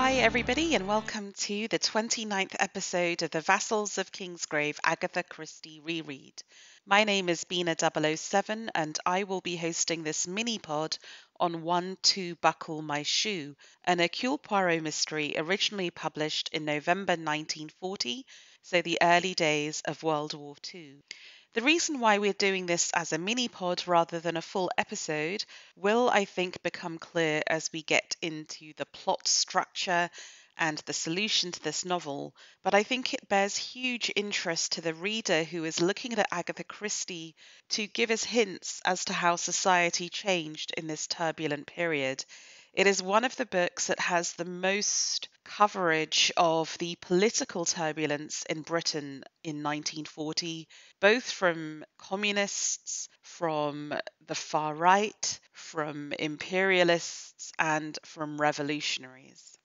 Hi, everybody, and welcome to the 29th episode of the Vassals of Kingsgrave Agatha Christie Reread. My name is Bina 007, and I will be hosting this mini-pod on 1-2 Buckle My Shoe, an Hercule Poirot mystery originally published in November 1940, so the early days of World War II. The reason why we're doing this as a mini-pod rather than a full episode will, I think, become clear as we get into the plot structure and the solution to this novel, but I think it bears huge interest to the reader who is looking at Agatha Christie to give us hints as to how society changed in this turbulent period. It is one of the books that has the most coverage of the political turbulence in Britain in 1940, both from communists, from the far right, from imperialists, and from revolutionaries.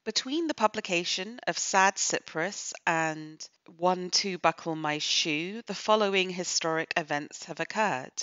Between the publication of Sad Cypress and 1-2 Buckle My Shoe, the following historic events have occurred.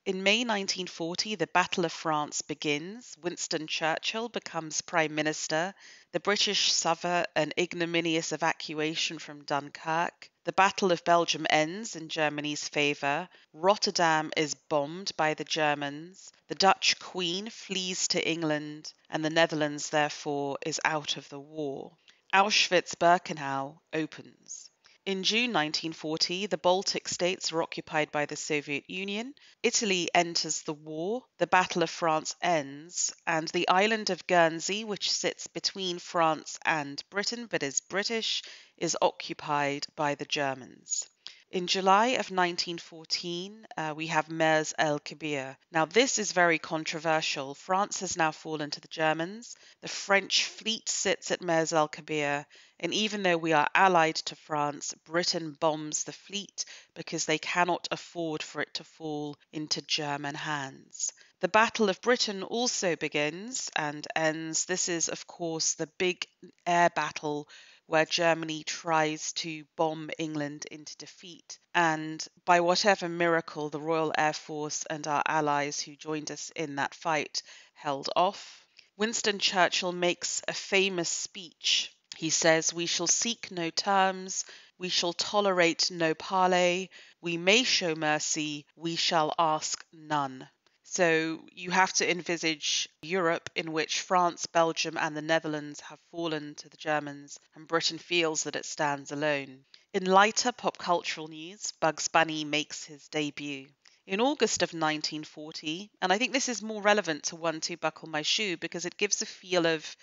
In May 1940, the Battle of France begins. Winston Churchill becomes Prime Minister. The British suffer an ignominious evacuation from Dunkirk. The Battle of Belgium ends in Germany's favour. Rotterdam is bombed by the Germans. The Dutch Queen flees to England, and the Netherlands, therefore, is out of the war. Auschwitz-Birkenau opens. In June 1940, the Baltic states are occupied by the Soviet Union. Italy enters the war, the Battle of France ends, and the island of Guernsey, which sits between France and Britain but is British, is occupied by the Germans. In July of 1914, we have Mers el-Kebir. Now, this is very controversial. France has now fallen to the Germans. The French fleet sits at Mers el-Kebir, and even though we are allied to France, Britain bombs the fleet because they cannot afford for it to fall into German hands. The Battle of Britain also begins and ends. This is, of course, the big air battle where Germany tries to bomb England into defeat. And by whatever miracle, the Royal Air Force and our allies who joined us in that fight held off. Winston Churchill makes a famous speech. He says, "We shall seek no terms, we shall tolerate no parley, we may show mercy, we shall ask none." So you have to envisage Europe in which France, Belgium, and the Netherlands have fallen to the Germans, and Britain feels that it stands alone. In lighter pop cultural news, Bugs Bunny makes his debut. In August of 1940, and I think this is more relevant to 1-2 Buckle My Shoe because it gives a feel of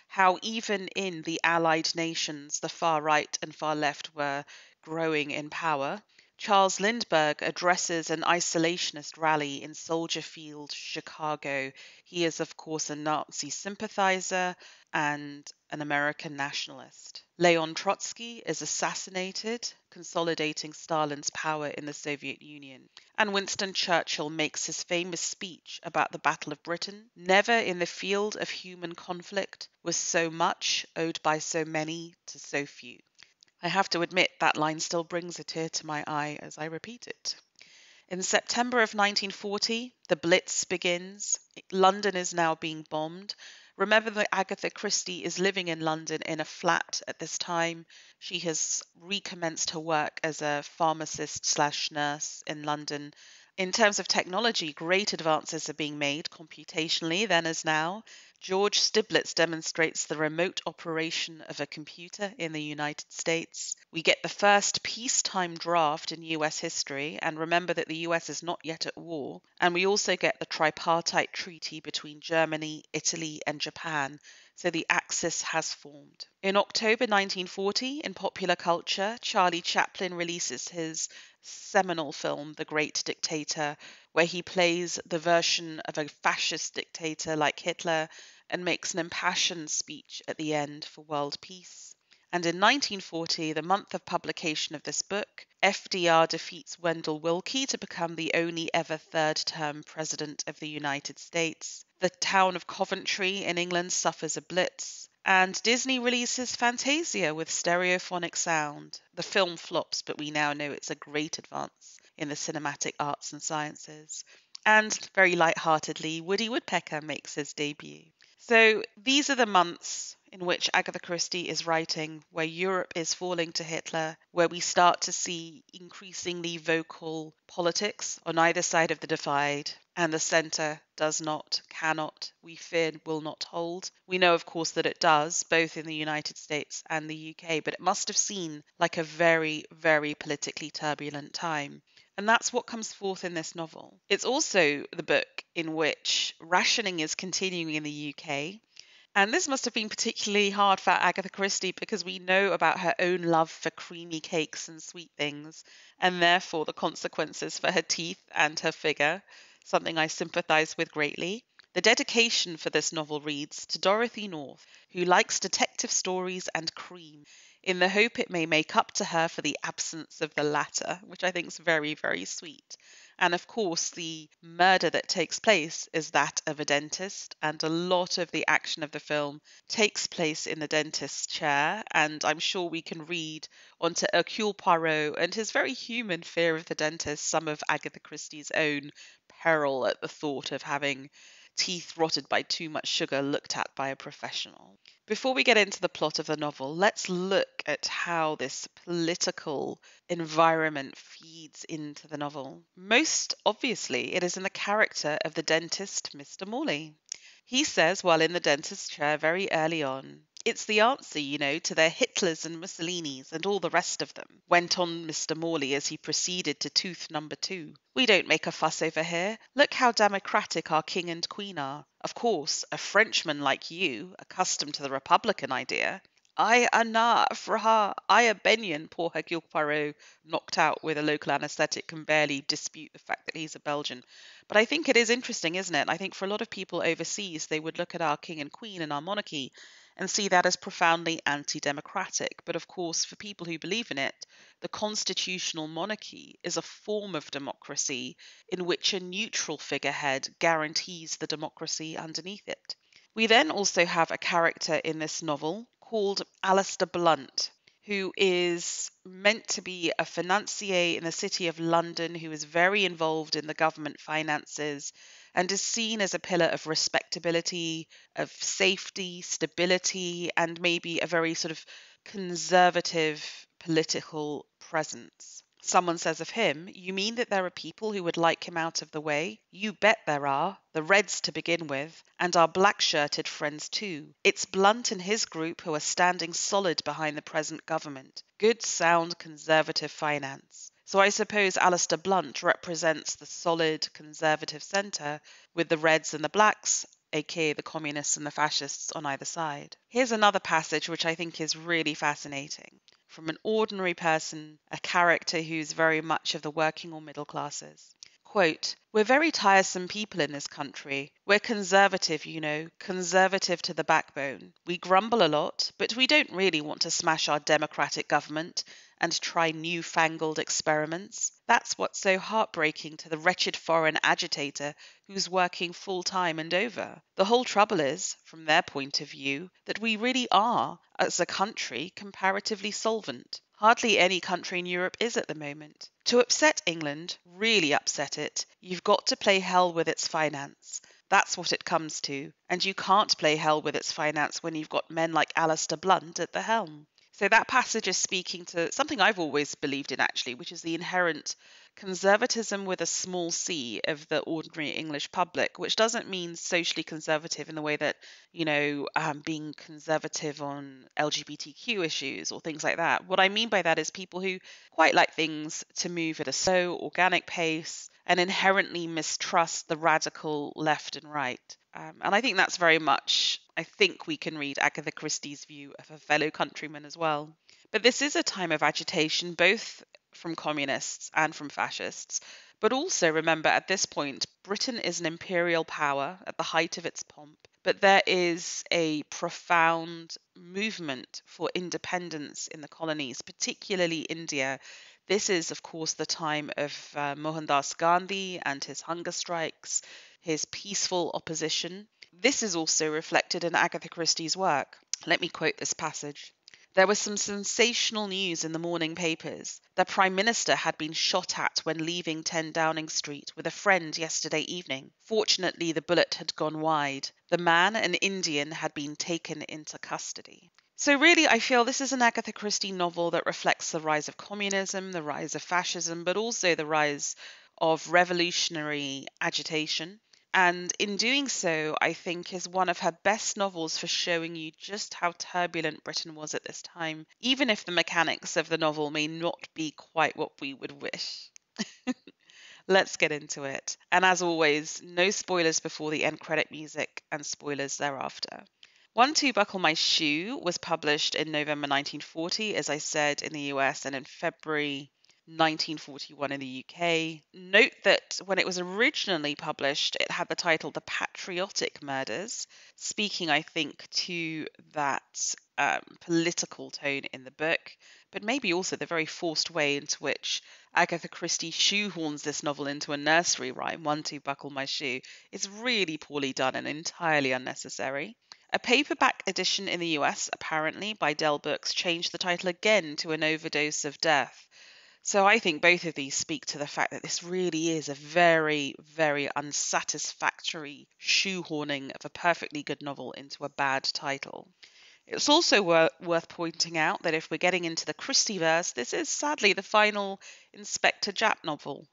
how even in the Allied nations, the far right and far left were growing in power. Charles Lindbergh addresses an isolationist rally in Soldier Field, Chicago. He is, of course, a Nazi sympathizer and an American nationalist. Leon Trotsky is assassinated, consolidating Stalin's power in the Soviet Union. And Winston Churchill makes his famous speech about the Battle of Britain. Never in the field of human conflict was so much owed by so many to so few. I have to admit that line still brings a tear to my eye as I repeat it. In September of 1940, the Blitz begins. London is now being bombed. Remember that Agatha Christie is living in London in a flat at this time. She has recommenced her work as a pharmacist/nurse in London. In terms of technology, great advances are being made computationally then as now. George Stibnitz demonstrates the remote operation of a computer in the United States. We get the first peacetime draft in US history, and remember that the US is not yet at war. And we also get the tripartite treaty between Germany, Italy, and Japan. So the Axis has formed. In October 1940, in popular culture, Charlie Chaplin releases his seminal film, The Great Dictator, where he plays the version of a fascist dictator like Hitler and makes an impassioned speech at the end for world peace. And in 1940, the month of publication of this book, FDR defeats Wendell Willkie to become the only ever third-term president of the United States. The town of Coventry in England suffers a blitz. And Disney releases Fantasia with stereophonic sound. The film flops, but we now know it's a great advance in the cinematic arts and sciences. And very lightheartedly, Woody Woodpecker makes his debut. So these are the months in which Agatha Christie is writing, where Europe is falling to Hitler, where we start to see increasingly vocal politics on either side of the divide, and the centre does not, cannot, we fear will not hold. We know, of course, that it does, both in the United States and the UK, but it must have seemed like a very, very politically turbulent time. And that's what comes forth in this novel. It's also the book in which rationing is continuing in the UK. And this must have been particularly hard for Agatha Christie because we know about her own love for creamy cakes and sweet things, and therefore the consequences for her teeth and her figure, something I sympathise with greatly. The dedication for this novel reads, "To Dorothy North, who likes detective stories and cream, in the hope it may make up to her for the absence of the latter," which I think is very, very sweet. And of course, the murder that takes place is that of a dentist, and a lot of the action of the film takes place in the dentist's chair. And I'm sure we can read onto Hercule Poirot and his very human fear of the dentist, some of Agatha Christie's own peril at the thought of having teeth rotted by too much sugar looked at by a professional. Before we get into the plot of the novel, let's look at how this political environment feeds into the novel. Most obviously, it is in the character of the dentist, Mr. Morley. He says, while in the dentist's chair very early on, "It's the answer, to their Hitlers and Mussolinis and all the rest of them," went on Mr. Morley as he proceeded to tooth number 2. "We don't make a fuss over here. Look how democratic our king and queen are. Of course, a Frenchman like you, accustomed to the Republican idea—" "I ana fraha, I a Benyon," poor Hercule Poirot, knocked out with a local anaesthetic, can barely dispute the fact that he's a Belgian. But I think it is interesting, isn't it? I think for a lot of people overseas, they would look at our king and queen and our monarchy and see that as profoundly anti-democratic. But of course, for people who believe in it, the constitutional monarchy is a form of democracy in which a neutral figurehead guarantees the democracy underneath it. We then also have a character in this novel called Alistair Blunt, who is meant to be a financier in the city of London, who is very involved in the government finances and is seen as a pillar of respectability, of safety, stability, and maybe a very sort of conservative political presence. Someone says of him, "You mean that there are people who would like him out of the way? You bet there are. The Reds to begin with, and our black-shirted friends too. It's Blunt and his group who are standing solid behind the present government. Good, sound, conservative finance." So I suppose Alistair Blunt represents the solid conservative centre, with the Reds and the Blacks, aka the communists and the fascists, on either side. Here's another passage which I think is really fascinating. From an ordinary person, a character who's very much of the working or middle classes. Quote, "We're very tiresome people in this country. We're conservative, conservative to the backbone. We grumble a lot, but we don't really want to smash our democratic government and try newfangled experiments. That's what's so heartbreaking to the wretched foreign agitator who's working full-time and over. The whole trouble is, from their point of view, that we really are, as a country, comparatively solvent. Hardly any country in Europe is at the moment. To upset England, really upset it, you've got to play hell with its finance. That's what it comes to, and you can't play hell with its finance when you've got men like Alistair Blunt at the helm." So that passage is speaking to something I've always believed in, actually, which is the inherent conservatism with a small c of the ordinary English public, which doesn't mean socially conservative in the way that, being conservative on LGBTQ issues or things like that. What I mean by that is people who quite like things to move at a slow, organic pace and inherently mistrust the radical left and right. And I think that's very much, I think we can read Agatha Christie's view of her fellow countrymen as well. But this is a time of agitation, both from communists and from fascists. But also remember, at this point, Britain is an imperial power at the height of its pomp. But there is a profound movement for independence in the colonies, particularly India. This is, of course, the time of Mohandas Gandhi and his hunger strikes, his peaceful opposition. This is also reflected in Agatha Christie's work. Let me quote this passage. There was some sensational news in the morning papers. The Prime Minister had been shot at when leaving 10 Downing Street with a friend yesterday evening. Fortunately, the bullet had gone wide. The man, an Indian, had been taken into custody. So really, I feel this is an Agatha Christie novel that reflects the rise of communism, the rise of fascism, but also the rise of revolutionary agitation. And in doing so, I think is one of her best novels for showing you just how turbulent Britain was at this time, even if the mechanics of the novel may not be quite what we would wish. Let's get into it. And as always, no spoilers before the end credit music and spoilers thereafter. 1 2 Buckle My Shoe was published in November 1940, as I said, in the US, and in February 1941 in the UK. Note that when it was originally published, it had the title The Patriotic Murders, speaking, I think, to that political tone in the book, but maybe also the very forced way into which Agatha Christie shoehorns this novel into a nursery rhyme, 1 2 Buckle My Shoe, is really poorly done and entirely unnecessary. A paperback edition in the US, apparently, by Dell Books, changed the title again to An Overdose of Death. So I think both of these speak to the fact that this really is a very, very unsatisfactory shoehorning of a perfectly good novel into a bad title. It's also worth pointing out that if we're getting into the Christieverse, this is sadly the final Inspector Japp novel.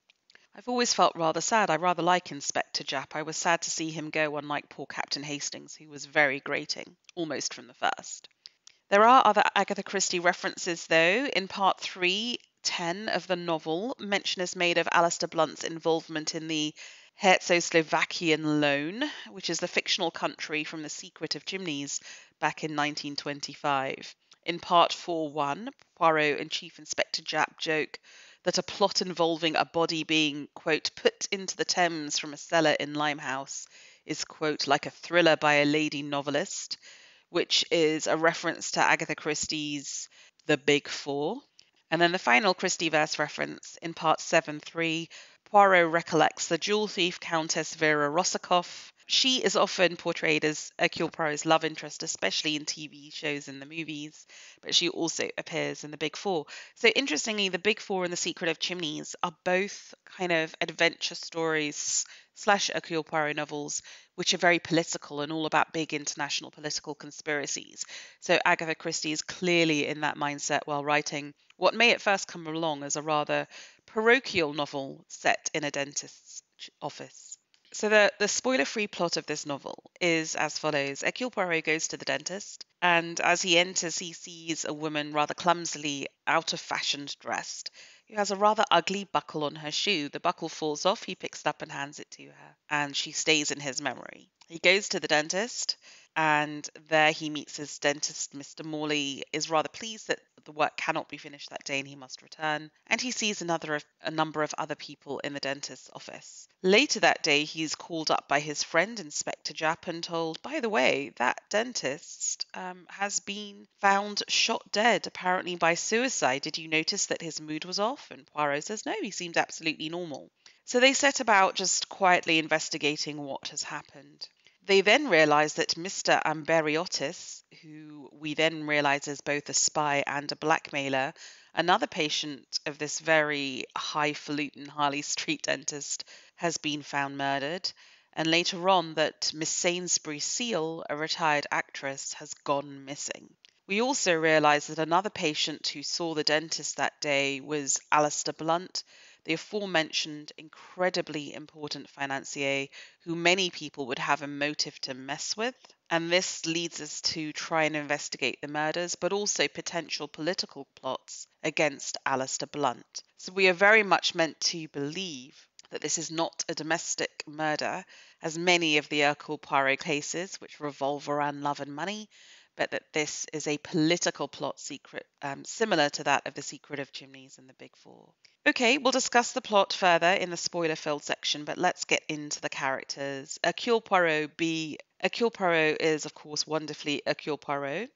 I've always felt rather sad. I rather like Inspector Japp. I was sad to see him go, unlike poor Captain Hastings, who was very grating, almost from the first. There are other Agatha Christie references, though. In part 3:10 of the novel, mention is made of Alistair Blunt's involvement in the Hercego-Slovakian loan, which is the fictional country from The Secret of Chimneys back in 1925. In part 4:1, Poirot and Chief Inspector Japp joke that a plot involving a body being, quote, put into the Thames from a cellar in Limehouse is, quote, like a thriller by a lady novelist, which is a reference to Agatha Christie's The Big Four. And then the final Christieverse reference in part 7:3, Poirot recollects the jewel thief Countess Vera Rossakoff. She is often portrayed as Hercule Poirot's love interest, especially in TV shows and the movies, but she also appears in The Big Four. So interestingly, The Big Four and The Secret of Chimneys are both kind of adventure stories slash Hercule Poirot novels, which are very political and all about big international political conspiracies. So Agatha Christie is clearly in that mindset while writing what may at first come along as a rather parochial novel set in a dentist's office. So the spoiler-free plot of this novel is as follows. Hercule Poirot goes to the dentist, and as he enters, he sees a woman rather clumsily out-of-fashioned dressed, who has a rather ugly buckle on her shoe. The buckle falls off, he picks it up and hands it to her, and she stays in his memory. He goes to the dentist, and there he meets his dentist. Mr. Morley is rather pleased that the work cannot be finished that day and he must return, and he sees a number of other people in the dentist's office. Later that day, he's called up by his friend, Inspector Japp, and told, by the way, that dentist has been found shot dead, apparently by suicide. Did you notice that his mood was off? And Poirot says, no, he seemed absolutely normal. So they set about just quietly investigating what has happened. They then realise that Mr. Amberiotis, who we then realise is both a spy and a blackmailer, another patient of this very highfalutin Harley Street dentist, has been found murdered, and later on that Miss Sainsbury Seal, a retired actress, has gone missing. We also realise that another patient who saw the dentist that day was Alistair Blunt, the aforementioned incredibly important financier who many people would have a motive to mess with. And this leads us to try and investigate the murders, but also potential political plots against Alistair Blunt. So we are very much meant to believe that this is not a domestic murder, as many of the Hercule Poirot cases, which revolve around love and money, but that this is a political plot secret, similar to that of The Secret of Chimneys and The Big Four. Okay, we'll discuss the plot further in the spoiler-filled section, but let's get into the characters. Hercule Poirot is, of course, wonderfully Hercule Poirot,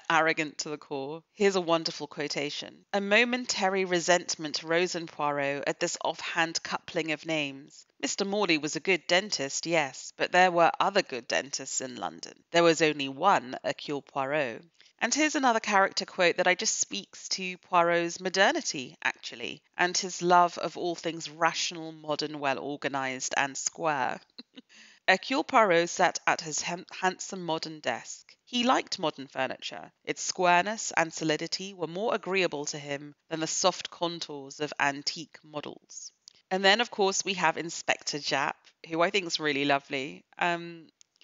arrogant to the core. Here's a wonderful quotation. A momentary resentment rose in Poirot at this offhand coupling of names. Mr. Morley was a good dentist, yes, but there were other good dentists in London. There was only one Hercule Poirot. And here's another character quote that I just speaks to Poirot's modernity, actually, and his love of all things rational, modern, well organized, and square. Hercule Poirot sat at his handsome modern desk. He liked modern furniture. Its squareness and solidity were more agreeable to him than the soft contours of antique models. And then, of course, we have Inspector Japp, who I think is really lovely.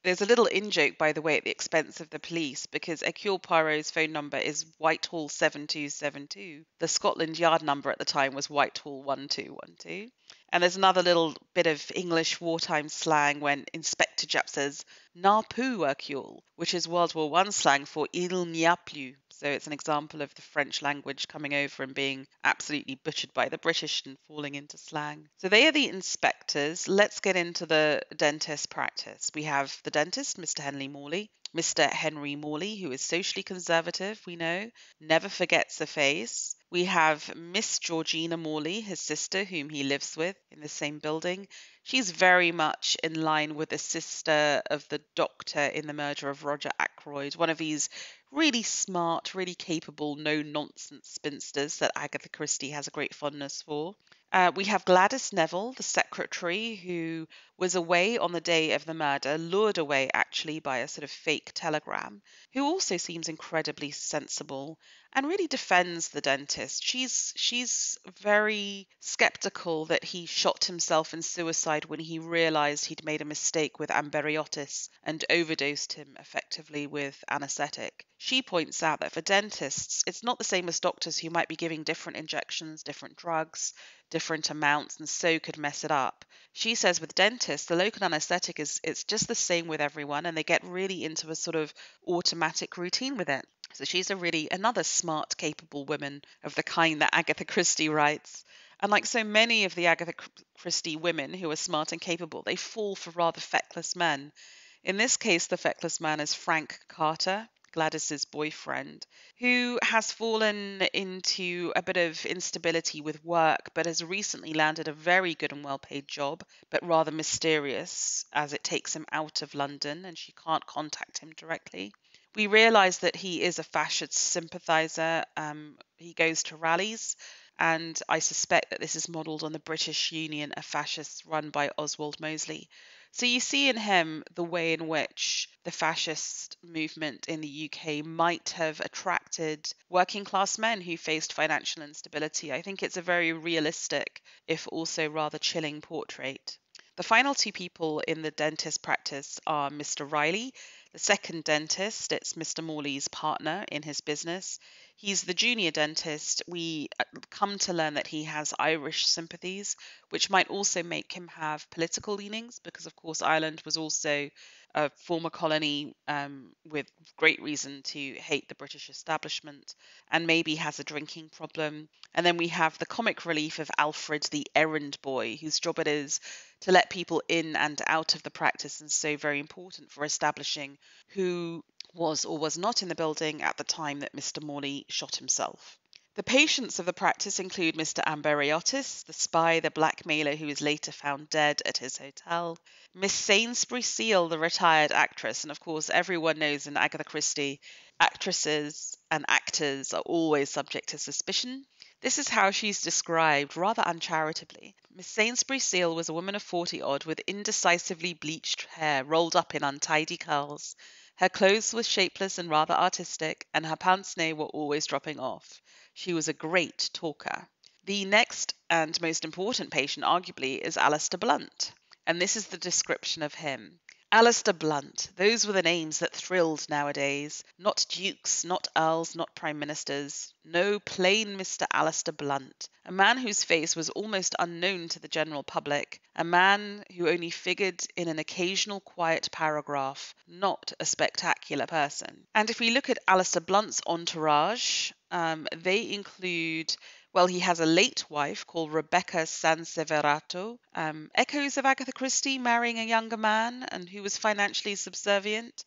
There's a little in-joke, by the way, at the expense of the police, because Hercule Poirot's phone number is Whitehall 7272. The Scotland Yard number at the time was Whitehall 1212. And there's another little bit of English wartime slang when Inspector Japp says, "Na plus, Hercule," which is World War One slang for "il n'y a plus." So it's an example of the French language coming over and being absolutely butchered by the British and falling into slang. So they are the inspectors. Let's get into the dentist practice. We have the dentist, Mr. Henry Morley. Mr. Henry Morley, who is socially conservative, we know, never forgets a face. We have Miss Georgina Morley, his sister, whom he lives with in the same building. She's very much in line with the sister of the doctor in the murder of Roger Ackroyd, one of these really smart, really capable, no-nonsense spinsters that Agatha Christie has a great fondness for. We have Gladys Neville, the secretary, who was away on the day of the murder, lured away actually by a sort of fake telegram, who also seems incredibly sensible and really defends the dentist. She's very skeptical that he shot himself in suicide when he realized he'd made a mistake with amberiotis and overdosed him effectively with anesthetic. She points out that for dentists, it's not the same as doctors who might be giving different injections, different drugs, different amounts, and so could mess it up. She says with dentists, the local anesthetic is it's just the same with everyone, and they get really into a sort of automatic routine with it. So she's another smart, capable woman of the kind that Agatha Christie writes. And like so many of the Agatha Christie women who are smart and capable, they fall for rather feckless men. In this case, the feckless man is Frank Carter, Gladys's boyfriend, who has fallen into a bit of instability with work, but has recently landed a very good and well-paid job, but rather mysterious as it takes him out of London and she can't contact him directly. We realise that he is a fascist sympathiser. He goes to rallies, and I suspect that this is modelled on the British Union of Fascists run by Oswald Mosley. So you see in him the way in which the fascist movement in the UK might have attracted working class men who faced financial instability. I think it's a very realistic, if also rather chilling portrait. The final two people in the dentist practice are Mr. Riley, the second dentist. It's Mr. Morley's partner in his business. He's the junior dentist. We come to learn that he has Irish sympathies, which might also make him have political leanings, because, of course, Ireland was also a former colony with great reason to hate the British establishment, and maybe has a drinking problem. And then we have the comic relief of Alfred, the errand boy, whose job it is to let people in and out of the practice, and so very important for establishing who was or was not in the building at the time that Mr. Morley shot himself. The patients of the practice include Mr. Amberiotis, the spy, the blackmailer who is later found dead at his hotel, Miss Sainsbury Seal, the retired actress, and of course everyone knows in Agatha Christie, actresses and actors are always subject to suspicion. This is how she's described, rather uncharitably. Miss Sainsbury Seal was a woman of 40-odd with indecisively bleached hair rolled up in untidy curls. Her clothes were shapeless and rather artistic, and her pince-nez were always dropping off. She was a great talker. The next and most important patient, arguably, is Alistair Blunt, and this is the description of him. Alistair Blunt, those were the names that thrilled nowadays. Not dukes, not earls, not prime ministers. No, plain Mr. Alistair Blunt, a man whose face was almost unknown to the general public, a man who only figured in an occasional quiet paragraph, not a spectacular person. And if we look at Alistair Blunt's entourage, they include... Well, he has a late wife called Rebecca Sanseverato, echoes of Agatha Christie marrying a younger man and who was financially subservient.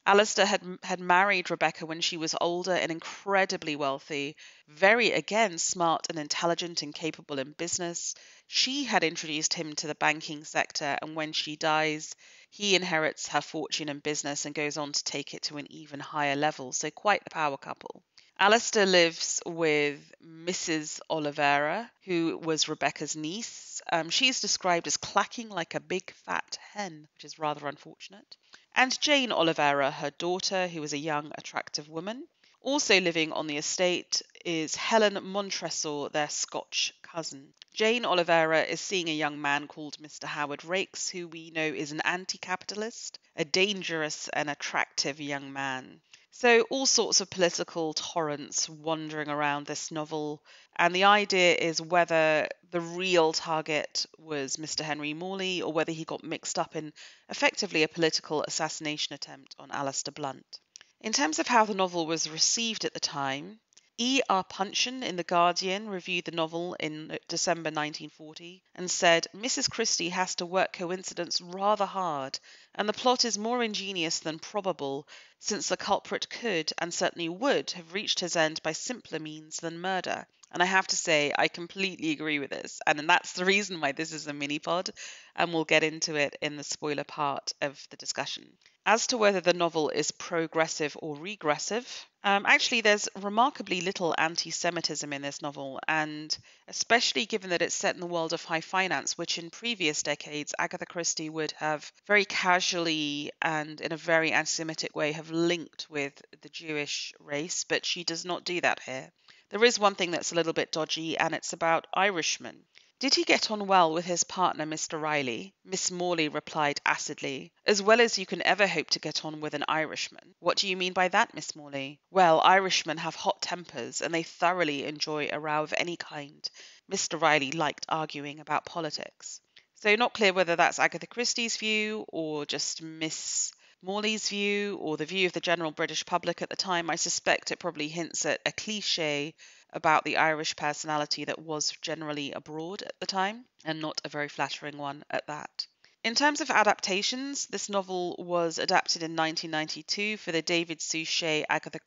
Alistair had married Rebecca when she was older and incredibly wealthy, very, again, smart and intelligent and capable in business. She had introduced him to the banking sector, and when she dies, he inherits her fortune and business and goes on to take it to an even higher level. So quite the power couple. Alistair lives with Mrs. Oliveira, who was Rebecca's niece. She's described as clacking like a big fat hen, which is rather unfortunate. And Jane Oliveira, her daughter, who is a young, attractive woman. Also living on the estate is Helen Montresor, their Scotch cousin. Jane Oliveira is seeing a young man called Mr. Howard Rakes, who we know is an anti-capitalist, a dangerous and attractive young man. So all sorts of political torrents wandering around this novel, and the idea is whether the real target was Mr. Henry Morley or whether he got mixed up in effectively a political assassination attempt on Alistair Blunt. In terms of how the novel was received at the time, E. R. Punchen in The Guardian reviewed the novel in December 1940 and said, Mrs. Christie has to work coincidence rather hard, and the plot is more ingenious than probable, since the culprit could, and certainly would, have reached his end by simpler means than murder. And I have to say, I completely agree with this, and that's the reason why this is a mini-pod, and we'll get into it in the spoiler part of the discussion. As to whether the novel is progressive or regressive, actually there's remarkably little anti-Semitism in this novel, and especially given that it's set in the world of high finance, which in previous decades Agatha Christie would have very casually and in a very anti-Semitic way have linked with the Jewish race, but she does not do that here. There is one thing that's a little bit dodgy, and it's about Irishmen. Did he get on well with his partner, Mr. Riley? Miss Morley replied acidly. As well as you can ever hope to get on with an Irishman. What do you mean by that, Miss Morley? Well, Irishmen have hot tempers, and they thoroughly enjoy a row of any kind. Mr. Riley liked arguing about politics. So not clear whether that's Agatha Christie's view, or just Miss Morley's view, or the view of the general British public at the time. I suspect it probably hints at a cliché about the Irish personality that was generally abroad at the time, and not a very flattering one at that. In terms of adaptations, this novel was adapted in 1992 for the David Suchet Agatha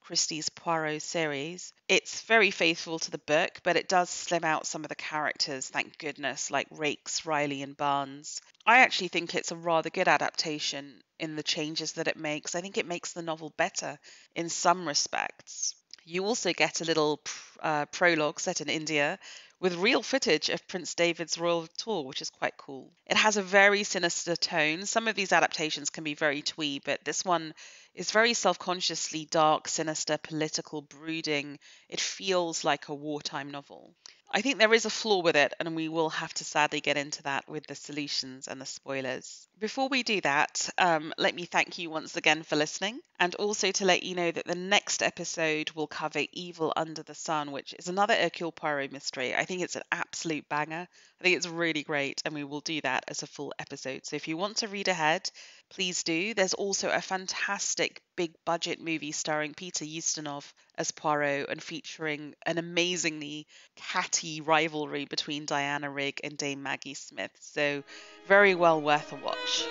Christie's Poirot series. It's very faithful to the book, but it does slim out some of the characters, thank goodness, like Rakes, Riley and Barnes. I actually think it's a rather good adaptation in the changes that it makes. I think it makes the novel better in some respects. You also get a little prologue set in India with real footage of Prince David's royal tour, which is quite cool. It has a very sinister tone. Some of these adaptations can be very twee, but this one is very self-consciously dark, sinister, political, brooding. It feels like a wartime novel. I think there is a flaw with it, and we will have to sadly get into that with the solutions and the spoilers. Before we do that, let me thank you once again for listening, and also to let you know that the next episode will cover Evil Under the Sun, which is another Hercule Poirot mystery. I think it's an absolute banger. I think it's really great, and we will do that as a full episode. So if you want to read ahead, please do. There's also a fantastic big budget movie starring Peter Ustinov as Poirot and featuring an amazingly catty rivalry between Diana Rigg and Dame Maggie Smith. So very well worth a watch.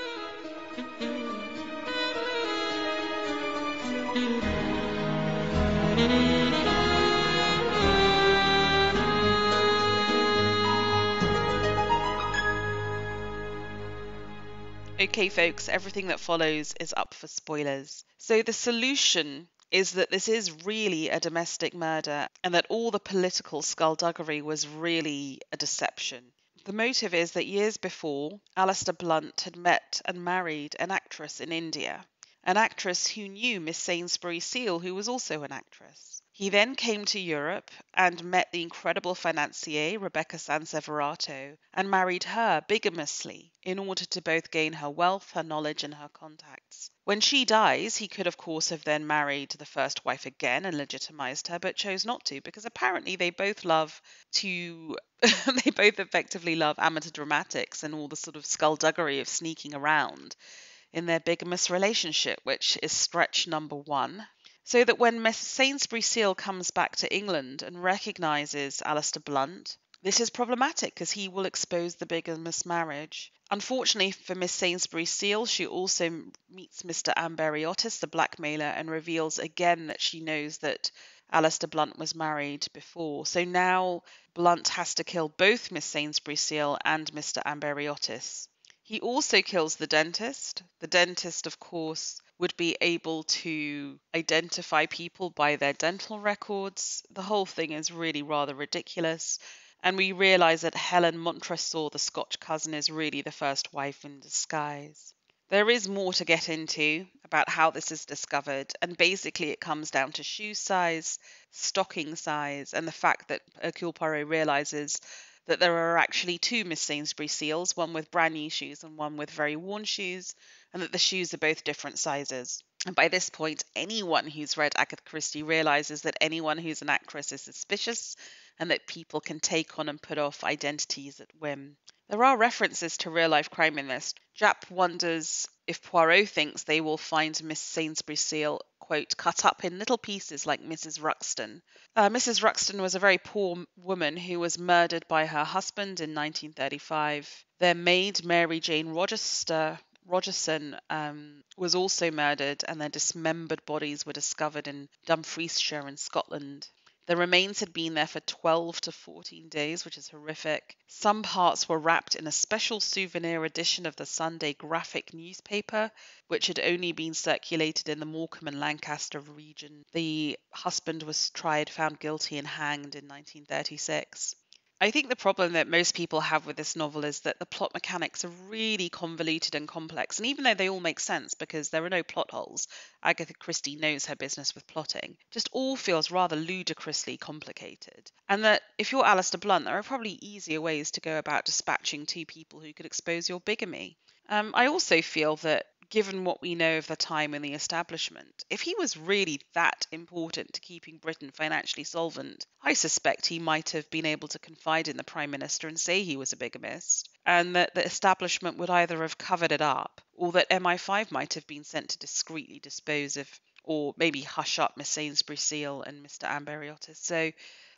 Okay, folks, everything that follows is up for spoilers. So the solution is that this is really a domestic murder and that all the political skullduggery was really a deception. The motive is that years before, Alistair Blunt had met and married an actress in India, an actress who knew Miss Sainsbury Seal, who was also an actress. He then came to Europe and met the incredible financier Rebecca Sanseverato and married her bigamously in order to both gain her wealth, her knowledge and her contacts. When she dies, he could of course have then married the first wife again and legitimized her, but chose not to because apparently they both they both effectively love amateur dramatics and all the sort of skullduggery of sneaking around in their bigamous relationship, which is stretch number one. So that when Miss Sainsbury Seal comes back to England and recognises Alistair Blunt, this is problematic because he will expose the bigamous marriage. Unfortunately for Miss Sainsbury Seal, she also meets Mr. Amberiotis, the blackmailer, and reveals again that she knows that Alistair Blunt was married before. So now Blunt has to kill both Miss Sainsbury Seal and Mr. Amberiotis. He also kills the dentist. The dentist, of course, would be able to identify people by their dental records. The whole thing is really rather ridiculous. And we realise that Helen Montresor, the Scotch cousin, is really the first wife in disguise. There is more to get into about how this is discovered, and basically it comes down to shoe size, stocking size, and the fact that Hercule Poirot realises that there are actually two Miss Sainsbury Seals, one with brand new shoes and one with very worn shoes, and that the shoes are both different sizes. And by this point, anyone who's read Agatha Christie realises that anyone who's an actress is suspicious and that people can take on and put off identities at whim. There are references to real-life crime in this. Japp wonders if Poirot thinks they will find Miss Sainsbury Seal, quote, cut up in little pieces like Mrs. Ruxton. Mrs. Ruxton was a very poor woman who was murdered by her husband in 1935. Their maid, Mary Jane Rogerson, was also murdered, and their dismembered bodies were discovered in Dumfriesshire in Scotland. The remains had been there for 12 to 14 days, which is horrific. Some parts were wrapped in a special souvenir edition of the Sunday Graphic newspaper, which had only been circulated in the Morecambe and Lancaster region. The husband was tried, found guilty, and hanged in 1936. I think the problem that most people have with this novel is that the plot mechanics are really convoluted and complex, and even though they all make sense because there are no plot holes, Agatha Christie knows her business with plotting, just all feels rather ludicrously complicated. And that if you're Alistair Blunt, there are probably easier ways to go about dispatching two people who could expose your bigamy. I also feel that given what we know of the time in the establishment, if he was really that important to keeping Britain financially solvent, I suspect he might have been able to confide in the Prime Minister and say he was a bigamist, and that the establishment would either have covered it up, or that MI5 might have been sent to discreetly dispose of, or maybe hush up Miss Sainsbury Seal and Mr. Amberiotis. So,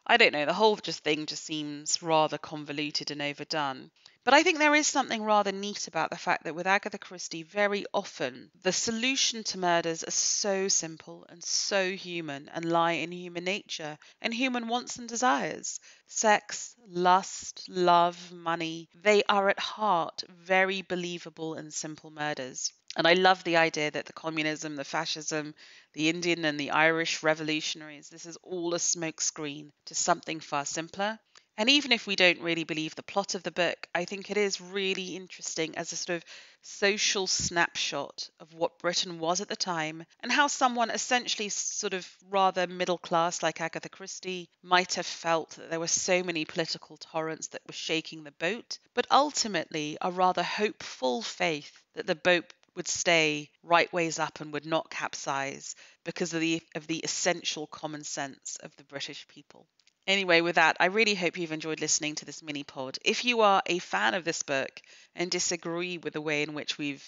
I don't know, the whole thing just seems rather convoluted and overdone. But I think there is something rather neat about the fact that with Agatha Christie, very often the solution to murders are so simple and so human and lie in human nature and human wants and desires. Sex, lust, love, money, they are at heart very believable and simple murders. And I love the idea that the communism, the fascism, the Indian and the Irish revolutionaries, this is all a smokescreen to something far simpler. And even if we don't really believe the plot of the book, I think it is really interesting as a sort of social snapshot of what Britain was at the time and how someone essentially sort of rather middle class like Agatha Christie might have felt that there were so many political torrents that were shaking the boat, but ultimately a rather hopeful faith that the boat would stay right ways up and would not capsize because of the essential common sense of the British people. Anyway, with that, I really hope you've enjoyed listening to this mini pod. If you are a fan of this book and disagree with the way in which we've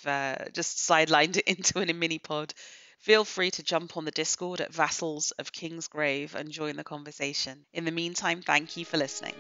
just sidelined it into a mini pod, feel free to jump on the Discord at Vassals of Kingsgrave and join the conversation. In the meantime, thank you for listening.